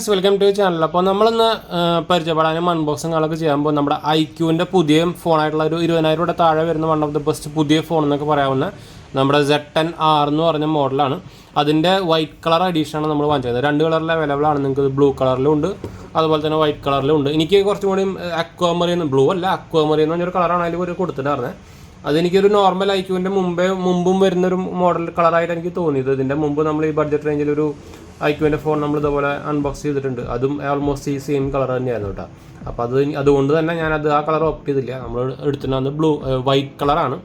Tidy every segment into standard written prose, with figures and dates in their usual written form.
Welcome to channel. അപ്പോൾ നമ്മളിന്ന് പരിചയപ്പെടാനും അൺബോക്സിങ്ങുകളൊക്കെ ചെയ്യുമ്പോൾ നമ്മുടെ ഐക്യൂവിൻ്റെ പുതിയ ഫോണായിട്ടുള്ള ഒരു 20,000 രൂപയുടെ താഴെ വരുന്ന വൺ ഓഫ് ദ ബെസ്റ്റ് പുതിയ ഫോൺ എന്നൊക്കെ പറയാവുന്ന നമ്മുടെ Z10R എന്ന് പറഞ്ഞ മോഡലാണ്. അതിൻ്റെ വൈറ്റ് കളർ എഡീഷനാണ് നമ്മൾ വാങ്ങിച്ചത്. 2 കളറിൽ അവൈലബിൾ ആണ്. നിങ്ങൾക്ക് ബ്ലൂ കളറിലും ഉണ്ട്, അതുപോലെ തന്നെ വൈറ്റ് കളറിലും ഉണ്ട്. എനിക്ക് കുറച്ചും കൂടി അക്വാമറിയെന്ന്, ബ്ലൂ അല്ല അക്വാമറി എന്ന് പറഞ്ഞൊരു കളറാണ് അതിൽ ഒരു കൊടുത്തിട്ടുണ്ടായിരുന്നത്. അതെനിക്കൊരു നോർമൽ ഐക്യൂവിൻ്റെ മുമ്പും വരുന്നൊരു മോഡൽ കളറായിട്ട് എനിക്ക് തോന്നിയത്. ഇതിൻ്റെ മുമ്പ് നമ്മൾ ഈ ബഡ്ജറ്റ് റേഞ്ചിലൊരു ഐക്യൂവിൻ്റെ ഫോൺ നമ്മൾ ഇതുപോലെ അൺബോക്സ് ചെയ്തിട്ടുണ്ട്. അതും ഓൾമോസ്റ്റ് ഈ സെയിം കളർ തന്നെയായിരുന്നു കേട്ടോ. അപ്പോൾ അതുകൊണ്ട് തന്നെ ഞാനത് ആ കളർ ഓപ്റ്റ് ചെയ്തില്ല. നമ്മൾ എടുത്തിട്ടുണ്ടാകുന്നത് വൈറ്റ് കളറാണ്.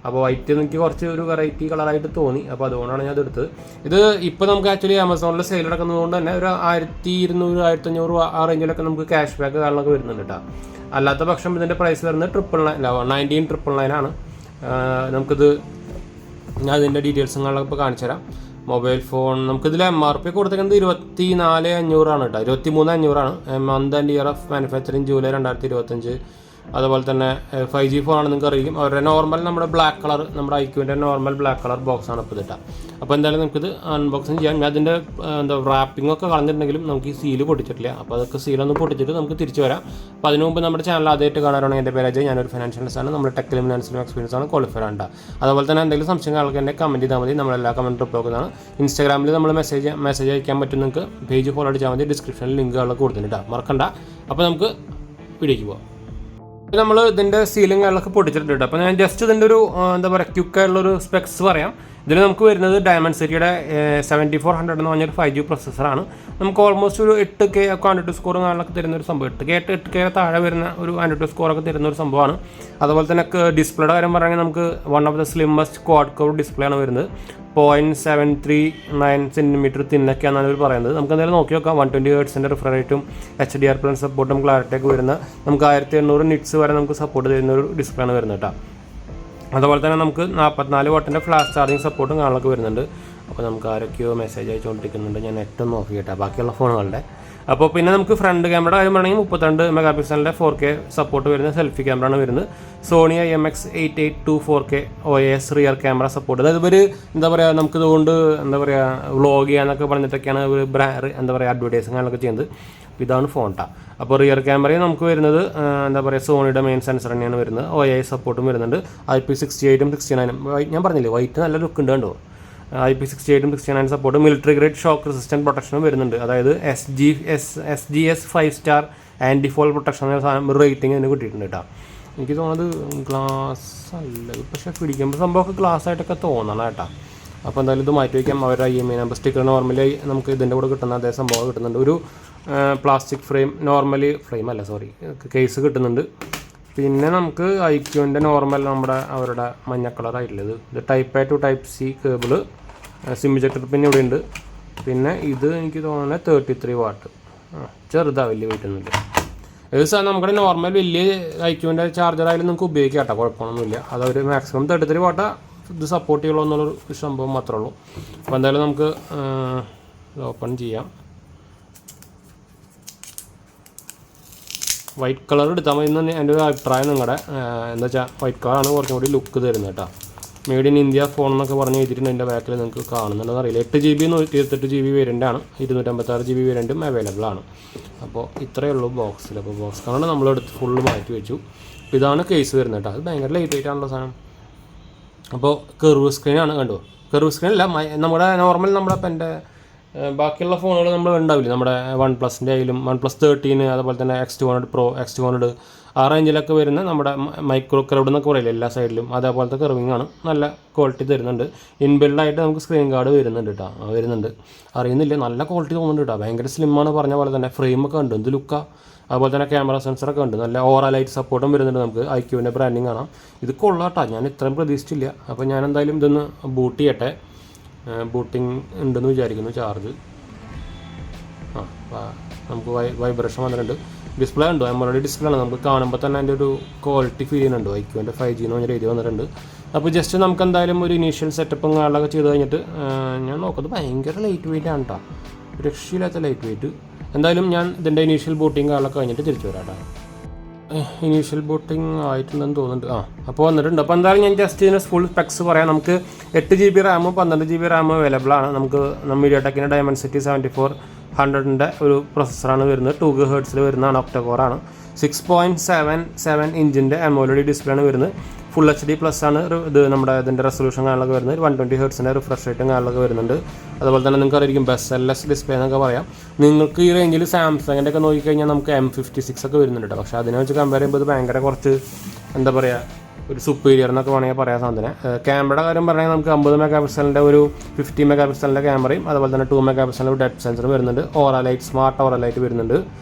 അപ്പോൾ വൈറ്റ് എനിക്ക് കുറച്ച് ഒരു വെറൈറ്റി കളറായിട്ട് തോന്നി. അപ്പോൾ അതുകൊണ്ടാണ് ഞാൻ എടുത്തത്. ഇത് ഇപ്പോൾ നമുക്ക് ആക്ച്വലി ആമസോണിൽ സെയിൽ നടക്കുന്നതുകൊണ്ട് തന്നെ ഒരു 1200 1500 ആ റേഞ്ചിലൊക്കെ നമുക്ക് ക്യാഷ് ബാക്ക് കാര്യങ്ങളൊക്കെ വരുന്നുണ്ട് കേട്ടോ. അല്ലാത്ത പക്ഷം ഇതിൻ്റെ പ്രൈസ് വരുന്നത് 19,999 ആണ്. നമുക്കിത് ഞാൻ അതിൻ്റെ ഡീറ്റെയിൽസും കാര്യങ്ങളൊക്കെ ഇപ്പോൾ കാണിച്ചു തരാം. മൊബൈൽ ഫോൺ നമുക്കിതിൽ MRP കൊടുത്തിരിക്കുന്നത് 24,500 ആണ് കേട്ടോ. 23,500 ആണ്. Month and year of manufacturing July 2025. അതുപോലെ തന്നെ 5G ഫോണാണ് നിങ്ങൾക്ക് അറിയിക്കും. അവരുടെ നോർമൽ നമ്മുടെ ബ്ലാക്ക് കളർ, നമ്മുടെ ഐക്യൂവിൻ്റെ നോർമൽ ബ്ലാക്ക് കളർ ബോക്സാണ് ഇപ്പോൾ ഇതിട്ടാ. അപ്പോൾ എന്തായാലും നമുക്കിത് അൺബോക്സിങ് ചെയ്യാം. ഞാൻ അതിൻ്റെ റാപ്പിംഗ് ഒക്കെ കളഞ്ഞിട്ടുണ്ടെങ്കിലും നമുക്ക് ഈ സീല് പൊട്ടിച്ചിട്ടില്ല. അപ്പോൾ അതൊക്കെ സീലൊന്ന് പൊട്ടിച്ചിട്ട് നമുക്ക് തിരിച്ചു വരാം. അപ്പോൾ അതിന് മുമ്പ് നമ്മുടെ ചാനൽ ആദ്യമായിട്ട് കാണാനാണെങ്കിൽ എൻ്റെ പേര് അജയ്. ഞാനൊരു ഫിനാൻഷ്യലിസ്റ്റ് ആണ്. നമ്മുടെ ടെക്കിലും ഫിനാൻസിലും എക്സ്പീരിയൻസ് ആണ്, ക്വാളിഫൈഡ് ആണ്. അതുപോലെ തന്നെ എന്തെങ്കിലും സംശയങ്ങൾക്ക് എന്നെ കമൻറ്റ് ചെയ്താൽ മതി. നമ്മളെല്ലാ കമൻറ്റ് റിപ്ലൈ കൊടുക്കുന്നതാണ്. ഇൻസ്റ്റാഗ്രാമിൽ നമ്മൾ മെസ്സേജ് അയക്കാൻ പറ്റും. നിങ്ങൾക്ക് പേജ് ഫോളോ അടിച്ചാൽ മതി. ഡിസ്ക്രിപ്ഷനിൽ ലിങ്കുകളൊക്കെ കൊടുത്തിട്ടുണ്ട്, മറക്കണ്ട. അപ്പോൾ നമുക്ക് വീഡിയോയ്ക്ക് പോകാം. നമ്മൾ ഇതിൻ്റെ സീലിംഗ് കാര്യങ്ങളൊക്കെ പൊട്ടിച്ചിട്ടുണ്ട്. അപ്പോൾ ഞാൻ ജസ്റ്റ് ഇതിൻ്റെ ഒരു എന്താ പറയുക ക്വിക്കായിട്ടുള്ളൊരു സ്പെക്സ് പറയാം. ഇതിൽ നമുക്ക് വരുന്നത് ഡയമൻസിറ്റിയുടെ 7400 എന്ന് പറഞ്ഞൊരു 5G പ്രൊസസ്സറാണ്. നമുക്ക് ഓൾമോസ്റ്റ് ഒരു 8K ആൻഡ്രോയിഡ് സ്കോറും കാര്യങ്ങളൊക്കെ തരുന്നൊരു സംഭവം. 8K താഴെ വരുന്ന ഒരു ആൻഡ്രോയിഡ് സ്കോറൊക്കെ തരുന്നൊരു സംഭവമാണ്. അതുപോലെ തന്നെ ഡിസ്പ്ലേയുടെ കാര്യം പറയുകയാണെങ്കിൽ നമുക്ക് one of the slimmest quad curve display ആണ് വരുന്നത്. 0.739 സെൻറ്റിമീറ്റർ തിന്നൊക്കെയാണെന്നാണ് ഇവർ പറയുന്നത്. നമുക്ക് എന്തായാലും നോക്കി നോക്കാം. 120 ഹെർട്സിൻ്റെ റിഫ്രഷ് റേറ്റും HDR+ സപ്പോർട്ടും ക്ലാരിറ്റിയൊക്കെ വരുന്ന നമുക്ക് 1800 നിറ്റ്സ് വരെ നമുക്ക് സപ്പോർട്ട് ചെയ്യുന്ന ഒരു ഡിസ്പ്ലേ ആണ് വരുന്നത് കേട്ടോ. അതുപോലെ തന്നെ നമുക്ക് 44 വാട്ടിൻ്റെ ഫ്ലാഷ് ചാർജിങ് സപ്പോർട്ടും കാണാനൊക്കെ വരുന്നുണ്ട്. അപ്പോൾ നമുക്ക് ആരൊക്കെയോ മെസ്സേജ് അയച്ചുകൊണ്ടിരിക്കുന്നുണ്ട്. ഞാൻ നെറ്റ് നോക്കി കേട്ടോ ബാക്കിയുള്ള ഫോണുകളുടെ. അപ്പോൾ പിന്നെ നമുക്ക് ഫ്രണ്ട് ക്യാമറ കാര്യം പറയുകയാണെങ്കിൽ 32 മെഗാ പിക്സലിൻ്റെ 4K സപ്പോർട്ട് വരുന്ന സെൽഫി ക്യാമറ ആണ് വരുന്നത്. Sony IMX882 4K OIS rear camera support. അതായത് ഇവർ എന്താ പറയുക, നമുക്കിതുകൊണ്ട് എന്താ പറയുക വ്ളോഗ് ചെയ്യാനൊക്കെ പറഞ്ഞിട്ടൊക്കെയാണ് ഒരു എന്താ പറയുക അഡ്വർടൈസിങ്ങുകളൊക്കെ ചെയ്യുന്നത്. ഇതാണ് ഫോൺ ട്ടാ. അപ്പോൾ റിയർ ക്യാമറയും നമുക്ക് വരുന്നത് എന്താ പറയുക സോണിയുടെ മെയിൻ സെൻസർ തന്നെയാണ് വരുന്നത്. OIS സപ്പോർട്ടും വരുന്നുണ്ട്. IP68ഉം 69ഉം. ഞാൻ പറഞ്ഞില്ലേ വൈറ്റ് നല്ല ലുക്ക് ഉണ്ട് കണ്ടോ. IP68ഉം 69 support. Military grade shock resistant പ്രൊട്ടക്ഷനും വരുന്നുണ്ട്. അതായത് SGS 5 star anti fall protection എന്ന സാധനം റേറ്റിംഗ് അതിന് കിട്ടിയിട്ടുണ്ട് കേട്ടോ. എനിക്ക് തോന്നുന്നത് ഗ്ലാസ് അല്ല, പക്ഷേ പിടിക്കുമ്പോൾ സംഭവമൊക്കെ ഗ്ലാസ് ആയിട്ടൊക്കെ തോന്നണം കേട്ടോ. അപ്പോൾ എന്തായാലും ഇത് മാറ്റി വയ്ക്കാം. അവരുടെ IMEI നമ്പർ സ്റ്റിക്കർ നോർമലി നമുക്ക് ഇതിൻ്റെ കൂടെ കിട്ടുന്ന അതേ സംഭവം കിട്ടുന്നുണ്ട്. ഒരു പ്ലാസ്റ്റിക് ഫ്രെയിം കേസ് കിട്ടുന്നുണ്ട്. പിന്നെ നമുക്ക് ഐക്യൂവിൻ്റെ നോർമൽ അവരുടെ മഞ്ഞ കളറായിട്ടുള്ളത്. ഇത് Type-A to Type-C cable, SIM ejector പിന്നെ ഇവിടെ ഉണ്ട്. പിന്നെ ഇത് എനിക്ക് തോന്നുന്നത് 33 വാട്ട്. ചെറുതാണ്, വലിയ വെയിറ്റ് ഒന്നുമില്ല. ഇത് നമ്മുടെ നോർമൽ വലിയ ഐക്യൂവിൻ്റെ ചാർജറായാലും നമുക്ക് ഉപയോഗിക്കാം കേട്ടോ, കുഴപ്പമൊന്നുമില്ല. അതൊരു മാക്സിമം 33 വാട്ടാ ഇത് സപ്പോർട്ട് ചെയ്യുള്ളൂ എന്നുള്ളൊരു സംഭവം മാത്രമേ ഉള്ളൂ. അപ്പോൾ എന്തായാലും നമുക്ക് ഓപ്പൺ ചെയ്യാം. വൈറ്റ് കളർ എടുത്താൽ മതി എന്ന് എൻ്റെ ഒരു അഭിപ്രായം. നിങ്ങളുടെ എന്താ വെച്ചാൽ വൈറ്റ് കളറാണ് കുറച്ചും കൂടി ലുക്ക് തരുന്നത് കേട്ടോ. മെയ്ഡ് ഇൻ ഇന്ത്യ ഫോൺ എന്നൊക്കെ പറഞ്ഞ് എഴുതിയിട്ടുണ്ട്. എൻ്റെ ബാക്കിൽ നിങ്ങൾക്ക് കാണുന്നുണ്ടെന്ന് അറിയില്ല. 8GB 128GB വേരിയൻ്റാണ്. 256GB വേരിയൻറ്റും അവൈലബിൾ ആണ്. അപ്പോൾ ഇത്രയേ ഉള്ളൂ ബോക്സിൽ. അപ്പോൾ ബോക്സ് കാരണം നമ്മളെടുത്ത് ഫുള്ള് മാറ്റി വെച്ചു. ഇതാണ് കേസ് വരുന്നത് കേട്ടോ. അത് ഭയങ്കര ലൈറ്റ് വെയിറ്റാണല്ലോ സാധനം. അപ്പോൾ കർവ് സ്ക്രീനാണ് കണ്ടോ. കർവ് സ്ക്രീനല്ല, നമ്മുടെ നോർമൽ നമ്മുടെ എൻ്റെ ബാക്കിയുള്ള ഫോണുകൾ നമ്മൾ ഉണ്ടാവില്ല. നമ്മുടെ OnePlusൻ്റെ ആയാലും OnePlus 13, അതുപോലെ തന്നെ X200 Pro, X200 ആ റേഞ്ചിലൊക്കെ വരുന്ന നമ്മുടെ മൈക്രോ കർവ് എന്നൊക്കെ പറയില്ല എല്ലാ സൈഡിലും. അതേപോലത്തെ കർവിങ് ആണ്, നല്ല ക്വാളിറ്റി തരുന്നുണ്ട്. ഇൻബിൽഡായിട്ട് നമുക്ക് സ്ക്രീൻ ഗാർഡ് വരുന്നുണ്ട് കേട്ടോ. വരുന്നുണ്ട്, അറിയുന്നില്ല, നല്ല ക്വാളിറ്റി തോന്നുന്നുണ്ട് കേട്ടോ. ഭയങ്കര സ്ലിമ്മാണ് പറഞ്ഞ പോലെ തന്നെ. ഫ്രെയിമൊക്കെ ഉണ്ട്, എന്ത് ലുക്കാണ്. അതുപോലെ തന്നെ ക്യാമറ സെൻസറൊക്കെ ഉണ്ട്. നല്ല ഓറ ലൈറ്റ് സപ്പോർട്ടും വരുന്നുണ്ട്. നമുക്ക് ഐക്യൂവിൻ്റെ ബ്രാൻഡിങ് കാണാം. ഇത് കൊള്ളാട്ടോ, ഞാൻ ഇത്രയും പ്രതീക്ഷിച്ചില്ല. അപ്പോൾ ഞാൻ എന്തായാലും ഇതൊന്ന് ബൂട്ട് ചെയ്യട്ടെ. ബൂട്ടിങ് ഉണ്ടെന്ന് വിചാരിക്കുന്നു. ചാർജ് നമുക്ക് വൈബ്രേഷൻ വന്നിട്ടുണ്ട്. ഡിസ്പ്ലേ ഉണ്ടോ, AMOLED ഡിസ്പ്ലേ ആണ്. നമുക്ക് കാണുമ്പോൾ തന്നെ അതിൻ്റെ ഒരു ക്വാളിറ്റി ഫീൽ ചെയ്യുന്നുണ്ട്. ഐക്യൂവിൻ്റെ 5G എന്ന് പറഞ്ഞ രീതി വന്നിട്ടുണ്ട്. അപ്പോൾ ജസ്റ്റ് നമുക്ക് എന്തായാലും ഒരു ഇനീഷ്യൽ സെറ്റപ്പും കാര്യങ്ങളൊക്കെ ചെയ്ത് കഴിഞ്ഞിട്ട് ഞാൻ നോക്കുന്നത് ഭയങ്കര ലൈറ്റ് വെയിറ്റ് ആണ് കേട്ടോ. രക്ഷയില്ലാത്ത ലൈറ്റ് വെയിറ്റ്. എന്തായാലും ഞാൻ ഇതിൻ്റെ ഇനീഷ്യൽ ബൂട്ടിങ് കാര്യങ്ങളൊക്കെ കഴിഞ്ഞിട്ട് തിരിച്ചു വരാം കേട്ടോ. ഇനീഷ്യൽ ബൂട്ടിങ് ആയിട്ടുണ്ടെന്ന് തോന്നുന്നുണ്ട്. അപ്പോൾ വന്നിട്ടുണ്ട്. അപ്പോൾ എന്തായാലും ഞാൻ ജസ്റ്റ് ഇതിൻ്റെ ഫുൾ സ്പെക്സ് പറയാം. നമുക്ക് 8GB റാമും 12GB റാമും അവൈലബിൾ ആണ്. നമുക്ക് MediaTekൻ്റെ Dimensity 74 100ൻ്റെ ഒരു പ്രൊസസ്സറാണ് വരുന്നത്. 2 GHz വരുന്നതാണ്, ഒക്ടോകോറാണ്. 6.77 ഇഞ്ചിൻ്റെ AMOLED ഡിസ്പ്ലേ ആണ് വരുന്നത്. ഫുൾ HD+ ആണ് ഇത് നമ്മുടെ ഇതിൻ്റെ റെസൊല്യൂഷൻ കാണലൊക്കെ വരുന്നത്. 120 Hz റിഫ്രഷ് റേറ്റും കാണലൊക്കെ വരുന്നുണ്ട്. അതുപോലെ തന്നെ നിങ്ങൾക്ക് അറിയാം BEST ഡിസ്പ്ലേ എന്നൊക്കെ പറയാം. നിങ്ങൾക്ക് ഈ റേഞ്ചിൽ സാംസങ്ങിൻ്റെ ഒക്കെ നോക്കിക്കഴിഞ്ഞാൽ നമുക്ക് M56 ഒക്കെ വരുന്നുണ്ട്. പക്ഷേ അതിനെ വെച്ച് കമ്പയർ ചെയ്യുമ്പോൾ ഇത് ഭയങ്കര കുറച്ച് എന്താ പറയുക, ഒരു സുപ്പീരിയർ എന്നൊക്കെ വേണമെങ്കിൽ പറയാൻ സാധനം. ക്യാമറയുടെ കാര്യം പറഞ്ഞാൽ നമുക്ക് 50 MP ഒരു 50 MP ക്യാമറയും അതുപോലെ തന്നെ 2 MP ഒരു ഡെപ്ത് സെൻസറും വരുന്നുണ്ട്. ഓറലൈറ്റ്, സ്മാർട്ട് ഓറലൈറ്റ് വരുന്നുണ്ട്.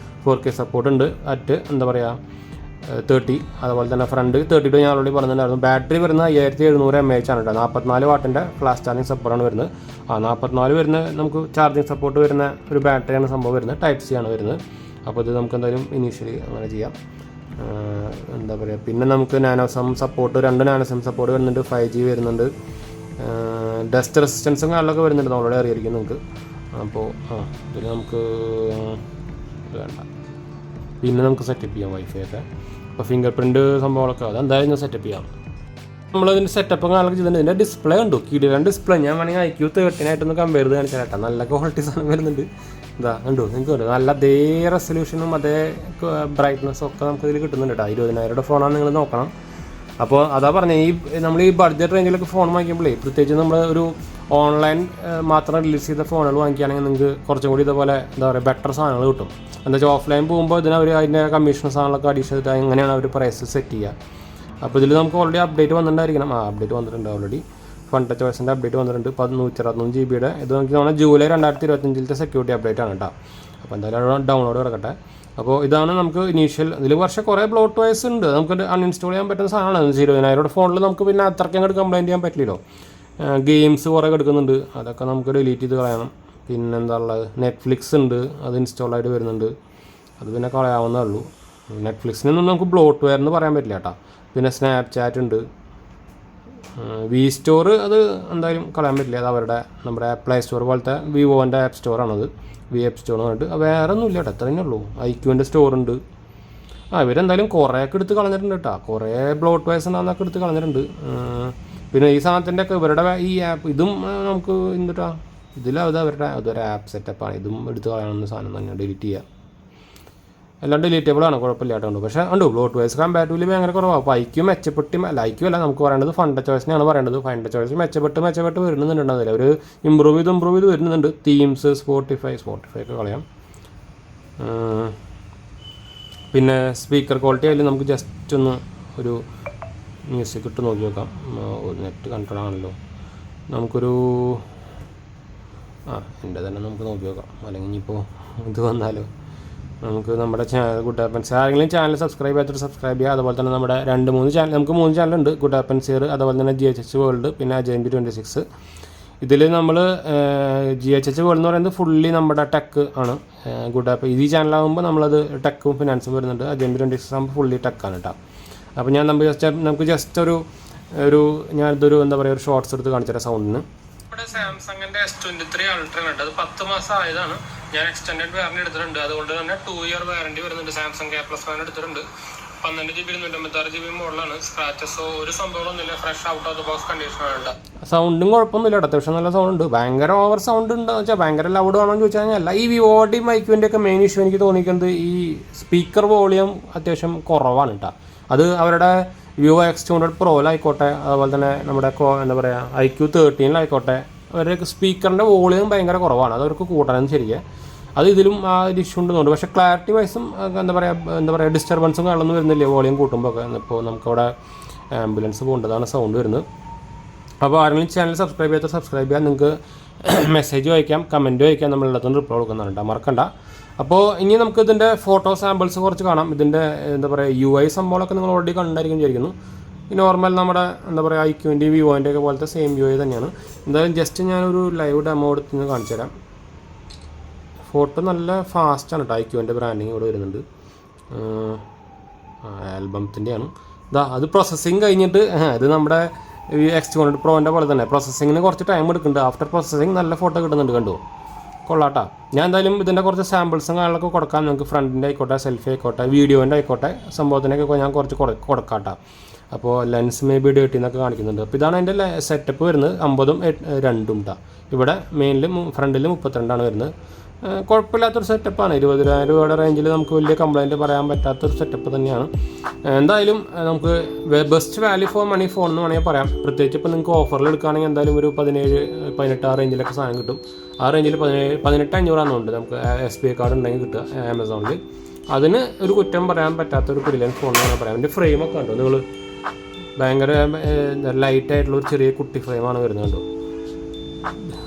4K സപ്പോർട്ട് ഉണ്ട്. അറ്റ് എന്താ പറയുക 30. അതുപോലെ തന്നെ ഫ്രണ്ട് 32 ഞാൻ ഓൾറെഡി പറഞ്ഞിട്ടുണ്ടായിരുന്നു. ബാറ്ററി വരുന്നത് 5700 mAh ആണ് കേട്ടോ. 44 വാട്ടിൻ്റെ ഫ്ലാഷ് ചാർജിങ് സപ്പോർട്ടാണ് വരുന്നത്. 44 വരുന്ന നമുക്ക് ചാർജിങ് സപ്പോർട്ട് വരുന്ന ഒരു ബാറ്ററിയാണ് സംഭവം വരുന്നത്. Type-C ആണ് വരുന്നത്. അപ്പോൾ ഇത് നമുക്ക് എന്തായാലും ഇനീഷ്യലി അങ്ങനെ ചെയ്യാം. എന്താ പറയുക, പിന്നെ നമുക്ക് നാനോസം സപ്പോർട്ട് 2 നാനോസം സപ്പോർട്ട് വരുന്നുണ്ട്. 5G വരുന്നുണ്ട്. ഡസ്റ്റ് റെസിസ്റ്റൻസും കാര്യങ്ങളൊക്കെ വരുന്നുണ്ട്, നമ്മളോട് അറിയായിരിക്കും നിങ്ങൾക്ക്. അപ്പോൾ ഇതിൽ നമുക്ക് വേണ്ട, പിന്നെ നമുക്ക് സെറ്റപ്പ് ചെയ്യാം വൈഫൈ ഒക്കെ. അപ്പോൾ ഫിംഗർ പ്രിൻറ്റ് സംഭവങ്ങളൊക്കെ അതെന്തായാലും ഞാൻ സെറ്റപ്പ് ചെയ്യാം. നമ്മളതിൻ്റെ സെറ്റപ്പ് കാര്യങ്ങളൊക്കെ ചെയ്തിട്ടുണ്ട്. ഇതിൻ്റെ ഡിസ്പ്ലേ ഉണ്ടോ, കിടിലൻ ഡിസ്പ്ലേ. ഞാൻ വേണമെങ്കിൽ IQ 13 കമ്പയർ ചെയ്ത് കാണിച്ചാൽ കേട്ടോ. നല്ല ക്വാളിറ്റി സാധനം വരുന്നുണ്ട്. ഇതാ ഉണ്ടോ നിങ്ങൾക്ക് ഉണ്ട്, നല്ല അതേ റെസൊല്യൂഷനും അതേ ബ്രൈറ്റ്നസ്സും ഒക്കെ നമുക്ക് ഇതിൽ കിട്ടുന്നുണ്ട് കേട്ടോ. 20,000 ഫോണാണ് നിങ്ങൾ നോക്കണം. അപ്പോൾ അതാ പറഞ്ഞത്, നമ്മൾ ഈ ബഡ്ജറ്റ് റേഞ്ചിലൊക്കെ ഫോൺ വാങ്ങിക്കുമ്പോഴേ, പ്രത്യേകിച്ച് നമ്മൾ ഒരു ഓൺലൈൻ മാത്രം റിലീസ് ചെയ്ത ഫോണുകൾ വാങ്ങിക്കുകയാണെങ്കിൽ നിങ്ങൾക്ക് കുറച്ചും കൂടി ഇതേപോലെ എന്താ പറയുക ബെറ്റർ സാധനങ്ങൾ കിട്ടും. എന്താ വെച്ചാൽ ഓഫ്ലൈൻ പോകുമ്പോൾ ഇതിനവർ അതിൻ്റെ കമ്മീഷൻ സാധനങ്ങളൊക്കെ അഡീഷൻ ചെയ്തിട്ട് എങ്ങനെയാണ് അവർ പ്രൈസ് സെറ്റ് ചെയ്യുക. അപ്പോൾ ഇതിൽ നമുക്ക് ഓൾറെഡി അപ്ഡേറ്റ് വന്നിട്ടുണ്ടായിരിക്കണം. അപ്ഡേറ്റ് വന്നിട്ടുണ്ട് ഓൾറെഡി. ഫണ്ട് ടച്ചോയ്സിൻ്റെ അപ്ഡേറ്റ് വന്നിട്ടുണ്ട്. 125 GB ഇത് നമുക്ക് തോന്നുന്നത് ജൂലൈ 2025 സെക്യൂരിറ്റി അപ്ഡേറ്റ് ആണ് കേട്ടോ. അപ്പോൾ എന്തായാലും ഡൗൺലോഡ് കിടക്കട്ടെ. അപ്പോൾ ഇതാണ് നമുക്ക് ഇനീഷ്യൽ. ഇതിൽ പക്ഷേ കുറേ ബ്ലോട്ട് വൈസ് ഉണ്ട്, നമുക്ക് അൺഇൻസ്റ്റാൾ ചെയ്യാൻ പറ്റുന്ന സാധനമാണ്. 20,000 ഫോണിൽ നമുക്ക് പിന്നെ അത്രയ്ക്ക് അങ്ങോട്ട് കംപ്ലയിൻറ്റ് ചെയ്യാൻ പറ്റില്ലല്ലോ. ഗെയിംസ് കുറേ എടുക്കുന്നുണ്ട്, അതൊക്കെ നമുക്ക് ഡിലീറ്റ് ചെയ്ത് കളയണം. പിന്നെ എന്താ ഉള്ളത്, നെറ്റ്ഫ്ലിക്സ് ഉണ്ട്, അത് ഇൻസ്റ്റാളായിട്ട് വരുന്നുണ്ട്. അത് പിന്നെ കളയാവുന്നേ ഉള്ളൂ. നെറ്റ്ഫ്ലിക്സിനൊന്നും നമുക്ക് ബ്ലോട്ട് വെയർ എന്ന് പറയാൻ പറ്റില്ല കേട്ടോ. പിന്നെ സ്നാപ്ചാറ്റ് ഉണ്ട്. V-Store അത് എന്തായാലും കളയാൻ പറ്റില്ല. അത് അവരുടെ നമ്മുടെ പ്ലേ സ്റ്റോർ പോലത്തെ വിവോൻ്റെ ആപ്പ് സ്റ്റോറാണത്. ആപ്പ് സ്റ്റോർ എന്ന് പറഞ്ഞിട്ട് വേറെ ഒന്നും ഇല്ല കേട്ടോ, അത്രയേ ഉള്ളൂ. IQൻ്റെ സ്റ്റോറുണ്ട്. ഇവരെന്തായാലും കുറേയൊക്കെ എടുത്ത് കളഞ്ഞിട്ടുണ്ട് കേട്ടോ. കുറേ ബ്ലോട്ട് വൈസ് ഉണ്ടാകുന്നൊക്കെ എടുത്ത് കളഞ്ഞിട്ടുണ്ട്. പിന്നെ ഈ സാധനത്തിൻ്റെ ഒക്കെ ഇവരുടെ ഈ ആപ്പ് ഇതും നമുക്ക് എന്തിട്ടാ ഇതിലത് അവരുടെ അതൊരു ആപ്പ് സെറ്റപ്പാണ്. ഇതും എടുത്ത് കളയണമെന്ന് സാധനം തന്നെ ഡിലീറ്റ് ചെയ്യുക. എല്ലാം ഡിലീറ്റബിളാണ്, കുഴപ്പമില്ലാട്ടുണ്ട്. പക്ഷേ ഉണ്ട് ബ്ലോട്ട് വൈസ് കമ്പാരിറ്റീവ്ലി ഭയങ്കര കുറവാണ്. അപ്പോൾ IQ മെച്ചപ്പെട്ട് IQ അല്ല നമുക്ക് പറയേണ്ടത്, ഫണ്ട് ചോയ്സിനെയാണ് പറയേണ്ടത്. ഫണ്ട് ചോയ്സ് മെച്ചപ്പെട്ട് വരുന്നുണ്ട്. അതിൽ ഒരു ഇമ്പ്രൂവ് ചെയ്ത് വരുന്നുണ്ട്. തീംസ്, സ്പോട്ടിഫൈ ഒക്കെ കളയാം. പിന്നെ സ്പീക്കർ ക്വാളിറ്റി അതിൽ നമുക്ക് ജസ്റ്റ് ഒന്ന് ഒരു മ്യൂസിക് ഇട്ട് നോക്കി നോക്കാം. നെറ്റ് കൺട്രോൾ ആണല്ലോ. നമുക്കൊരു എൻ്റെ തന്നെ നമുക്ക് നോക്കി നോക്കാം. അല്ലെങ്കിൽ ഇനിയിപ്പോൾ ഇത് വന്നാലോ. നമുക്ക് നമ്മുടെ ചാനൽ ഗുഡ് ആപ്പൻസ് ആരെങ്കിലും ചാനൽ സബ്സ്ക്രൈബ് ചെയ്യാത്തൊരു സബ്സ്ക്രൈബ് ചെയ്യുക. അതുപോലെ തന്നെ നമ്മുടെ 2-3 ചാനൽ, നമുക്ക് 3 ചാനലുണ്ട്. ഗുഡ് ആപ്പൻസിയർ, അതുപോലെ തന്നെ GHH വേൾഡ്, പിന്നെ അജയൻറ്റ് 26. ഇതിൽ നമ്മൾ GHH വേൾഡ് എന്ന് പറയുന്നത് ഫുള്ളി നമ്മുടെ ടെക്ക് ആണ്. ഗുഡ് ആപ്പ് ഈ ചാനലാകുമ്പോൾ നമ്മളത് ടെക്കും ഫിനാൻസും വരുന്നുണ്ട്. അജയൻറ്റ് 26 ആകുമ്പോൾ ഫുള്ളി ടെക്കാണ് കേട്ടോ. അപ്പോൾ ഞാൻ നമുക്ക് ജസ്റ്റ് ഒരു ഞാനിതൊരു എന്താ പറയുക ഒരു ഷോർട്സ് എടുത്ത് കാണിച്ചു തരാം സൗണ്ടിന്. ഇവിടെ സാംസങ്ങിൻ്റെ S23 Ultra ഉണ്ട്. അത് 10 മാസം ആയതാണ്. ഞാൻ എക്സ്റ്റൻഡഡ് വാറണ്ടി എടുത്തിട്ടുണ്ട്. അതുകൊണ്ട് തന്നെ 2 ഇയർ വാറണ്ടി വരുന്നുണ്ട്. സാംസങ് A+1 എടുത്തിട്ടുണ്ട്. 12 GB 256 GB മോഡലാണ്. സ്ക്രാച്ചസോ ഒരു സംഭവമൊന്നുമില്ല. Fresh out of the box കണ്ടീഷനാണ്. സൗണ്ടും കുഴപ്പമൊന്നുമില്ല കേട്ടോ, അത്യാവശ്യം നല്ല സൗണ്ട് ഉണ്ട്. ഭയങ്കര ഓവർ സൗണ്ട് ഉണ്ടെന്ന് വെച്ചാൽ ഭയങ്കര ലൗഡ് ആണോ എന്ന് ചോദിച്ചാൽ കഴിഞ്ഞാൽ ഈ വിവോയുടെയും IQൻ്റെ ഒക്കെ മെയിൻ ഇഷ്യൂ എനിക്ക് തോന്നിക്കുന്നത് ഈ സ്പീക്കർ വോളിയം അത്യാവശ്യം കുറവാണ് കേട്ടോ. അത് അവരുടെ Vivo X200 Proയിലായിക്കോട്ടെ, അതുപോലെ തന്നെ നമ്മുടെ എന്താ പറയുക IQ 13 അവരുടെ സ്പീക്കറിൻ്റെ വോളിയം ഭയങ്കര കുറവാണ്. അതവർക്ക് കൂട്ടാനും ശരിക്കും അത് ഇതിലും ആ ഒരു ഇഷ്യൂ ഉണ്ടെന്നുണ്ട്. പക്ഷേ ക്ലാരിറ്റി വൈസും എന്താ പറയുക ഡിസ്റ്റർബൻസും കാണുന്നു വരുന്നില്ലേ വോളിയം കൂട്ടുമ്പോൾ ഒക്കെ. ഇപ്പോൾ നമുക്കവിടെ ആംബുലൻസ് പോകേണ്ടതാണ് സൗണ്ട് വരുന്നത്. അപ്പോൾ ആരെങ്കിലും ചാനൽ സബ്സ്ക്രൈബ് ചെയ്യുക. നിങ്ങൾക്ക് മെസ്സേജ് വായിക്കാം, കമൻറ്റ് വായിക്കാം, നമ്മളെല്ലാത്തിനും റിപ്ലൈ കൊടുക്കുന്നുണ്ട്, മറക്കണ്ട. അപ്പോൾ ഇനി നമുക്ക് ഇതിൻ്റെ ഫോട്ടോ സാമ്പിൾസ് കുറച്ച് കാണാം. ഇതിൻ്റെ എന്താ പറയുക UI സംഭവങ്ങളൊക്കെ നിങ്ങൾ ഓൾറെഡി കണ്ടായിരിക്കും വിചാരിക്കുന്നു. ഈ നോർമൽ നമ്മുടെ എന്താ പറയുക IQൻ്റെയും വിവോൻ്റെ ഒക്കെ പോലത്തെ സെയിം UI തന്നെയാണ്. എന്തായാലും ജസ്റ്റ് ഞാനൊരു ലൈവ് ഡെമോ എടുത്ത് കാണിച്ചു തരാം. ഫോട്ടോ നല്ല ഫാസ്റ്റാണ് കേട്ടോ. IQൻ്റെ ബ്രാൻഡിങ് ഇവിടെ വരുന്നുണ്ട്. ആൽബത്തിൻ്റെയാണ് അത് പ്രോസസ്സിങ് കഴിഞ്ഞിട്ട്. ഇത് നമ്മുടെ X200 Proൻ്റെ പോലെ തന്നെ പ്രോസസ്സിങ്ങിന് കുറച്ച് ടൈം എടുക്കുന്നുണ്ട്. ആഫ്റ്റർ പ്രോസസ്സിങ് നല്ല ഫോട്ടോ കിട്ടുന്നുണ്ട്, കണ്ടോ, കൊള്ളാട്ടാ. ഞാൻ എന്തായാലും ഇതിൻ്റെ കുറച്ച് സാമ്പിൾസും കാര്യങ്ങളൊക്കെ കൊടുക്കാം. നിങ്ങൾക്ക് ഫ്രണ്ടിൻ്റെ ആയിക്കോട്ടെ, സെൽഫി ആയിക്കോട്ടെ, വീഡിയോൻ്റെ ആയിക്കോട്ടെ, സംഭവത്തിനൊക്കെ ഞാൻ കുറച്ച് കൊടുക്കാട്ടാ. അപ്പോൾ ലെൻസ് മേ ബി ഡേർട്ടി എന്നൊക്കെ കാണിക്കുന്നുണ്ട്. അപ്പോൾ ഇതാണ് അതിൻ്റെ സെറ്റപ്പ് വരുന്നത്. 50-2 ഇവിടെ മെയിനിൽ ഫ്രണ്ടിൽ 32 വരുന്നത്. കുഴപ്പമില്ലാത്തൊരു സെറ്റപ്പാണ്. 20,000 രൂപയുടെ റേഞ്ചിൽ നമുക്ക് വലിയ കംപ്ലയിൻറ്റ് പറയാൻ പറ്റാത്തൊരു സെറ്റപ്പ് തന്നെയാണ്. എന്തായാലും നമുക്ക് best value for money phone എന്ന് വേണമെങ്കിൽ പറയാം. പ്രത്യേകിച്ച് ഇപ്പോൾ നിങ്ങൾക്ക് ഓഫറിൽ എടുക്കുകയാണെങ്കിൽ എന്തായാലും ഒരു 17-18 ആ റേഞ്ചിലൊക്കെ സാധനം കിട്ടും. ആ റേഞ്ചിൽ 17,500 നമുക്ക് SBI കാർഡ് ഉണ്ടെങ്കിൽ കിട്ടുക ആമസോണിൽ. അതിന് ഒരു കുറ്റം പറയാൻ പറ്റാത്തൊരു ബ്രില്യൻ ഫോൺ എന്ന് വേണമെങ്കിൽ പറയാം. എൻ്റെ ഫ്രെയിമൊക്കെ കണ്ടോ നിങ്ങൾ, ഭയങ്കര ലൈറ്റായിട്ടുള്ളൊരു ചെറിയ കുട്ടി ഫ്രെയിമാണ് വരുന്നത്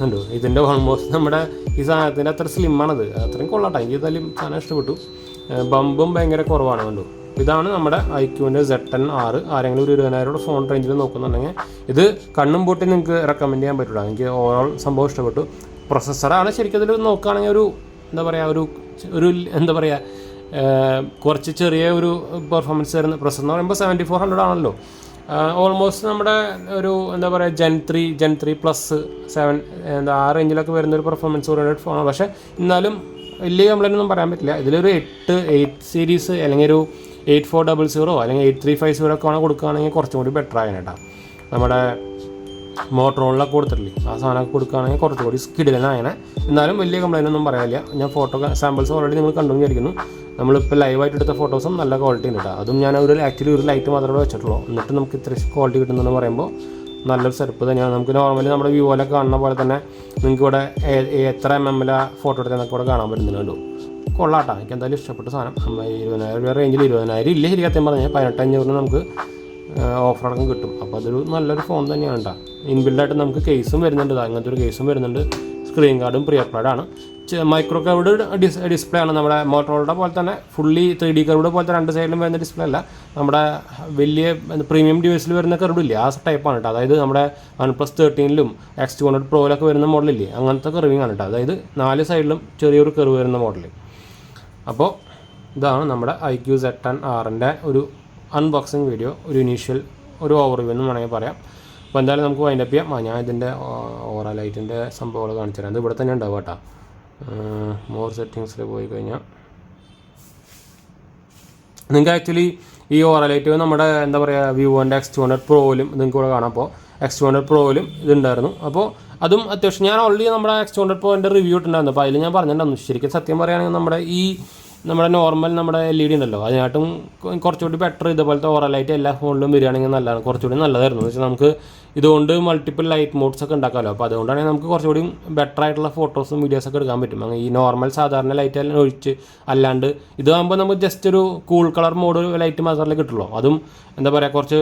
കണ്ടോ. ഇതിൻ്റെ ഓൾമോസ്റ്റ് നമ്മുടെ ഈ സാധനത്തിൻ്റെ അത്ര സ്ലിമ്മാണത്, അത്രയും കൊള്ളാട്ടെ. എനിക്ക് എന്തായാലും സാധനം ഇഷ്ടപ്പെട്ടു. ബമ്പും ഭയങ്കര കുറവാണ് കണ്ടോ. ഇതാണ് നമ്മുടെ iQൻ്റെ Z10R. ആരെങ്കിലും ഒരു 20,000 ഫോൺ റേഞ്ചിൽ നോക്കുന്നുണ്ടെങ്കിൽ ഇത് കണ്ണും പൂട്ടി നിങ്ങൾക്ക് റെക്കമെൻഡ് ചെയ്യാൻ പറ്റില്ല. എനിക്ക് ഓവറോൾ സംഭവം ഇഷ്ടപ്പെട്ടു. പ്രൊസസ്സറാണ് ശരിക്കും ഇതിൽ നോക്കുകയാണെങ്കിൽ ഒരു എന്താ പറയുക കുറച്ച് ചെറിയ ഒരു പെർഫോമൻസ് തരുന്ന പ്രൊസസ്സർ എന്ന് പറയുമ്പോൾ 7400 ആണല്ലോ. ഓൾമോസ്റ്റ് നമ്മുടെ ഒരു എന്താ പറയുക Gen 3 പ്ലസ് 7 ആ റേഞ്ചിലൊക്കെ വരുന്നൊരു പെർഫോമൻസ് ഓറിയൻറ്റഡ് ഫോണാണ്. പക്ഷേ എന്നാലും വലിയ കംപ്ലൈൻ്റ് ഒന്നും പറയാൻ പറ്റില്ല. ഇതിലൊരു 8 സീരീസ് അല്ലെങ്കിൽ ഒരു 8400 അല്ലെങ്കിൽ 8350 ഒക്കെ ആണ് കൊടുക്കുകയാണെങ്കിൽ കുറച്ചും കൂടി ബെറ്റർ ആയതിനാ. നമ്മുടെ മോട്ടറോളിലൊക്കെ കൊടുത്തിട്ടില്ലേ ആ സാധനമൊക്കെ കൊടുക്കുകയാണെങ്കിൽ കുറച്ചുകൂടി സ്കിഡിലനായനെ. എന്നാലും വലിയ കംപ്ലൈൻ്റ് ഒന്നും പറയാനില്ല. ഞാൻ ഫോട്ടോ സാമ്പിൾസ് ഓൾറെഡി നിങ്ങൾ കണ്ടു വിചാരിക്കുന്നു. നമ്മളിപ്പോൾ ലൈവായിട്ട് എടുത്ത ഫോട്ടോസും നല്ല ക്വാളിറ്റി ഉണ്ട് കേട്ടോ. അതും ഞാൻ ആക്ച്വലി ഒരു ലൈറ്റ് മാത്രമേ വെച്ചിട്ടുള്ളൂ. എന്നിട്ട് നമുക്ക് ഇത്ര ക്വാളിറ്റി കിട്ടുന്നതെന്ന് പറയുമ്പോൾ നല്ലൊരു സെറ്റപ്പ് തന്നെയാണ്. നമുക്ക് നോർമലി നമ്മുടെ വ്യൂവിലൊക്കെ കാണുന്ന പോലെ തന്നെ നിങ്ങൾക്ക് ഇവിടെ എത്ര mm ഫോട്ടോ എടുത്തതെന്നൊക്കെ ഇവിടെ കാണാൻ പറ്റുന്നുണ്ടോ. കൊള്ളാട്ടോ, എനിക്ക് എന്തായാലും ഇഷ്ടപ്പെട്ട സാധനം. 20,000 രൂപ റേഞ്ചിൽ 20,000 ഇല്ല ശരിക്കും പറഞ്ഞാൽ 18,500 നമുക്ക് ഓഫറടക്കം കിട്ടും. അപ്പോൾ അതൊരു നല്ലൊരു ഫോൺ തന്നെയാണ് കേട്ടോ. ഇൻബിൽഡായിട്ട് നമുക്ക് കേസും വരുന്നുണ്ട്, അങ്ങനത്തെ ഒരു കേസും വരുന്നുണ്ട്. സ്ക്രീൻ കാർഡും പ്രീ അപ്ലോഡാണ്. മൈക്രോ കർവ്ഡ് ഡിസ്പ്ലേ ആണ്. നമ്മുടെ മോട്ടറോളയുടെ പോലെ തന്നെ ഫുള്ളി 3D കർവ്ഡ് പോലത്തെ രണ്ട് സൈഡിലും വരുന്ന ഡിസ്പ്ലേ അല്ല. നമ്മുടെ വലിയ പ്രീമിയം ഡിവൈസിൽ വരുന്ന കർവ് ഇല്ലേ ആ ടൈപ്പാണ് കേട്ടോ. അതായത് നമ്മുടെ OnePlus 13-ലും X200 Proയിലൊക്കെ വരുന്ന മോഡലില്ലേ അങ്ങനത്തെ കർവിങ് ആണ് കേട്ടോ. അതായത് 4 സൈഡിലും ചെറിയൊരു കർവ് വരുന്ന മോഡൽ. അപ്പോൾ ഇതാണ് നമ്മുടെ iQ Z10Rൻ്റെ ഒരു അൺബോക്സിങ് വീഡിയോ, ഒരു ഇനീഷ്യൽ ഒരു ഓവർവ്യൂ എന്ന് വേണമെങ്കിൽ പറയാം. അപ്പോൾ എന്തായാലും നമുക്ക് വൈൻഡപ്പ് ചെയ്യാം. ഞാൻ ഇതിൻ്റെ ഓറലൈറ്റിൻ്റെ സംഭവങ്ങൾ കാണിച്ചു തരാം. അത് ഇവിടെ തന്നെ ഉണ്ടാവും കേട്ടോ. മോർ സെറ്റിങ്സിൽ പോയി കഴിഞ്ഞാൽ നിങ്ങൾക്ക് ആക്ച്വലി ഈ ഓറലൈറ്റ് നമ്മുടെ എന്താ പറയുക വിവോൻ്റെ X200 Proയിലും നിങ്ങൾക്ക് ഇവിടെ കാണാം. അപ്പോൾ X200 Proയിലും ഇതുണ്ടായിരുന്നു. അപ്പോൾ അതും അത്യാവശ്യം ഞാൻ ഓൾറെഡി നമ്മുടെ X200 Proൻ്റെ റിവ്യൂ ഇട്ടുണ്ടായിരുന്നു. അപ്പോൾ അതിൽ ഞാൻ പറഞ്ഞിട്ടുണ്ടായിരുന്നു ശരിക്കും സത്യം പറയുകയാണെങ്കിൽ നമ്മുടെ നോർമൽ നമ്മുടെ LED ഉണ്ടല്ലോ അതിനായിട്ടും കുറച്ചുകൂടി ബെറ്റർ ഇതുപോലത്തെ ഓറലൈറ്റ് എല്ലാ ഫോണിലും വരികയാണെങ്കിൽ നല്ലതാണ്, കുറച്ചുകൂടി നല്ലതായിരുന്നു. എന്ന് വെച്ചാൽ നമുക്ക് ഇതുകൊണ്ട് മൾട്ടിപ്പിൾ ലൈറ്റ് മോഡ്സ് ഒക്കെ ഉണ്ടാക്കാമല്ലോ. അപ്പോൾ അതുകൊണ്ടാണെങ്കിൽ നമുക്ക് കുറച്ചുകൂടി ബെറ്റർ ആയിട്ടുള്ള ഫോട്ടോസും വീഡിയോസൊക്കെ എടുക്കാൻ പറ്റും. അങ്ങനെ ഈ നോർമൽ സാധാരണ ലൈറ്റ് എല്ലാം ഒഴിച്ച് അല്ലാണ്ട് ഇതാകുമ്പോൾ നമുക്ക് ജസ്റ്റ് ഒരു കൂൾ കളർ മോഡ് ലൈറ്റ് മാത്രമേ കിട്ടുള്ളൂ. അതും എന്താ പറയുക കുറച്ച്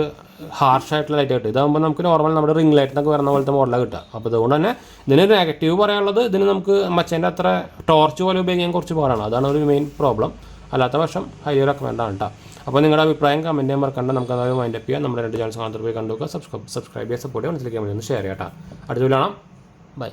ഹാർഷായിട്ടുള്ള ലൈറ്റ് കിട്ടും. ഇതാകുമ്പോൾ നമുക്ക് നോർമൽ നമ്മുടെ റിംഗ് ലൈറ്റിനൊക്കെ വരുന്ന പോലത്തെ മോഡലാണ് കിട്ടുക. അപ്പോൾ അതുകൊണ്ട് തന്നെ ഇതിന് നെഗറ്റീവ് പറയാനുള്ളത് ഇതിന് നമുക്ക് മച്ചേൻ്റെ അത്ര ടോർച്ച് പോലെ ഉപയോഗിക്കാൻ കുറച്ച് പാടാണ്. അതാണ് ഒരു മെയിൻ പ്രോബ്ലം. അല്ലാത്ത പക്ഷം ഹൈലി റെക്കമെൻഡ് ആണ് കേട്ടോ. അപ്പോൾ നിങ്ങളുടെ അഭിപ്രായം കമൻറ്റ് ചെയ്യാൻ മറക്കണ്ട. നമുക്ക് അതായത് വൈൻഡപ്പ് ചെയ്യാം. നമ്മുടെ 2 ചാനൽസ് കാണാൻ പോയി കണ്ടുവെക്കുക, സബ്സ്ക്രൈബ് ചെയ്യുക, സപ്പോർട്ട് ചെയ്യുക, മനസ്സിലാക്കാൻ വേണ്ടി ഒന്ന് ഷെയർ ചെയ്യാം കേട്ടോ. അടുത്ത വീഡിയോ കാണാം. ബൈ.